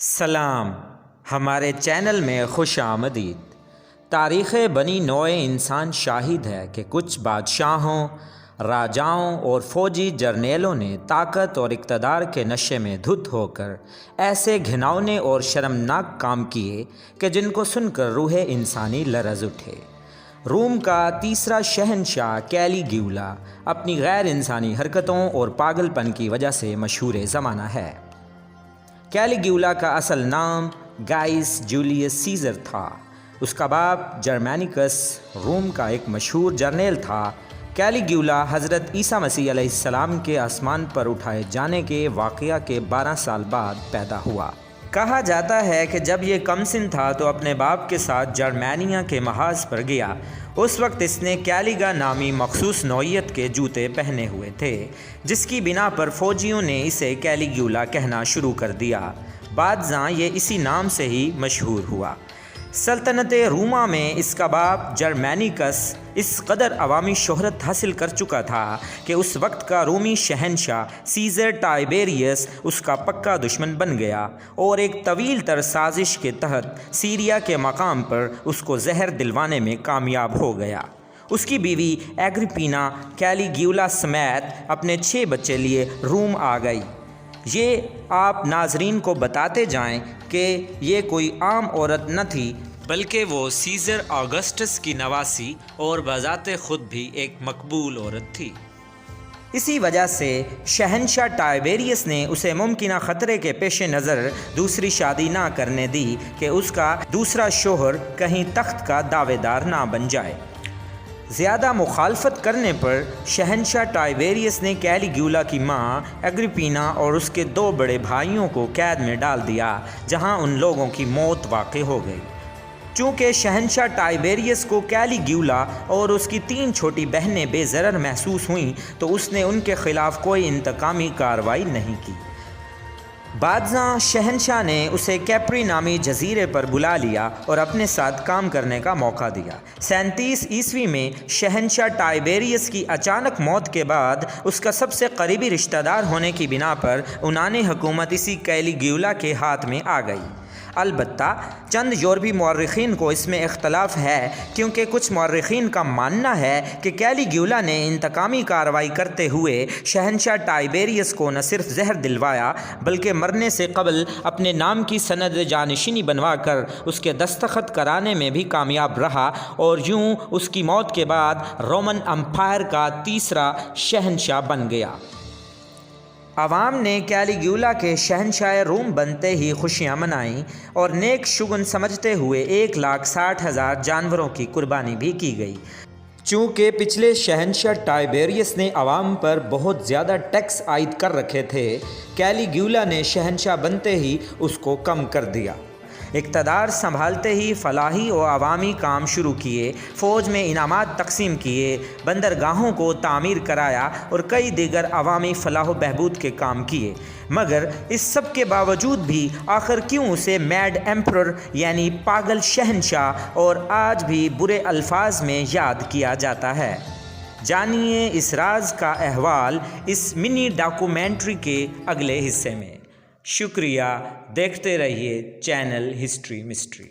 سلام، ہمارے چینل میں خوش آمدید۔ تاریخ بنی نوع انسان شاہد ہے کہ کچھ بادشاہوں، راجاؤں اور فوجی جرنیلوں نے طاقت اور اقتدار کے نشے میں دھت ہو کر ایسے گھناؤنے اور شرمناک کام کیے کہ جن کو سن کر روح انسانی لرز اٹھے۔ روم کا تیسرا شہنشاہ کیلیگیولا اپنی غیر انسانی حرکتوں اور پاگل پن کی وجہ سے مشہور زمانہ ہے۔ کیلیگیولا کا اصل نام گائیس جولیس سیزر تھا۔ اس کا باپ جرمینیکس روم کا ایک مشہور جرنیل تھا۔ کیلیگیولا حضرت عیسیٰ مسیح علیہ السلام کے آسمان پر اٹھائے جانے کے واقعہ کے 12 سال بعد پیدا ہوا۔ کہا جاتا ہے کہ جب یہ کم سن تھا تو اپنے باپ کے ساتھ جرمینیا کے محاذ پر گیا۔ اس وقت اس نے کیلیگا نامی مخصوص نوعیت کے جوتے پہنے ہوئے تھے، جس کی بنا پر فوجیوں نے اسے کیلیگیولا کہنا شروع کر دیا۔ بعدازاں یہ اسی نام سے ہی مشہور ہوا۔ سلطنت روما میں اس کا باپ جرمینیکس اس قدر عوامی شہرت حاصل کر چکا تھا کہ اس وقت کا رومی شہنشاہ سیزر ٹائبیریس اس کا پکا دشمن بن گیا اور ایک طویل تر سازش کے تحت سیریا کے مقام پر اس کو زہر دلوانے میں کامیاب ہو گیا۔ اس کی بیوی ایگریپینا کیلیگیولا سمیت اپنے 6 بچے لیے روم آ گئی۔ یہ آپ ناظرین کو بتاتے جائیں کہ یہ کوئی عام عورت نہ تھی، بلکہ وہ سیزر آگسٹس کی نواسی اور بذات خود بھی ایک مقبول عورت تھی۔ اسی وجہ سے شہنشاہ ٹائبیریس نے اسے ممکنہ خطرے کے پیش نظر دوسری شادی نہ کرنے دی کہ اس کا دوسرا شوہر کہیں تخت کا دعوے دار نہ بن جائے۔ زیادہ مخالفت کرنے پر شہنشاہ ٹائبیریس نے کیلیگیولا کی ماں ایگریپینا اور اس کے 2 بڑے بھائیوں کو قید میں ڈال دیا، جہاں ان لوگوں کی موت واقع ہو گئی۔ چونکہ شہنشاہ ٹائبیریس کو کیلیگیولا اور اس کی 3 چھوٹی بہنیں بے ضرر محسوس ہوئیں تو اس نے ان کے خلاف کوئی انتقامی کارروائی نہیں کی۔ بعدازاں شہنشاہ نے اسے کیپری نامی جزیرے پر بلا لیا اور اپنے ساتھ کام کرنے کا موقع دیا۔ 37 عیسوی میں شہنشاہ ٹائبیریس کی اچانک موت کے بعد اس کا سب سے قریبی رشتہ دار ہونے کی بنا پر عنانِ حکومت اسی کیلیگیولا کے ہاتھ میں آ گئی۔ البتہ چند یورپی مورخین کو اس میں اختلاف ہے، کیونکہ کچھ مورخین کا ماننا ہے کہ کیلیگیولا نے انتقامی کارروائی کرتے ہوئے شہنشاہ ٹائبیریس کو نہ صرف زہر دلوایا بلکہ مرنے سے قبل اپنے نام کی سند جانشینی بنوا کر اس کے دستخط کرانے میں بھی کامیاب رہا، اور یوں اس کی موت کے بعد رومن امپائر کا تیسرا شہنشاہ بن گیا۔ عوام نے کیلیگیولا کے شہنشاہ روم بنتے ہی خوشیاں منائیں اور نیک شگن سمجھتے ہوئے 1,60,000 جانوروں کی قربانی بھی کی گئی۔ چونکہ پچھلے شہنشاہ ٹائبیریس نے عوام پر بہت زیادہ ٹیکس عائد کر رکھے تھے، کیلیگیولا نے شہنشاہ بنتے ہی اس کو کم کر دیا۔ اقتدار سنبھالتے ہی فلاحی و عوامی کام شروع کیے، فوج میں انعامات تقسیم کیے، بندرگاہوں کو تعمیر کرایا اور کئی دیگر عوامی فلاح و بہبود کے کام کیے۔ مگر اس سب کے باوجود بھی آخر کیوں اسے میڈ ایمپرر یعنی پاگل شہنشاہ اور آج بھی برے الفاظ میں یاد کیا جاتا ہے؟ جانیے اس راز کا احوال اس منی ڈاکومنٹری کے اگلے حصے میں۔ شکریہ، دیکھتے رہیے چینل ہسٹری مسٹری۔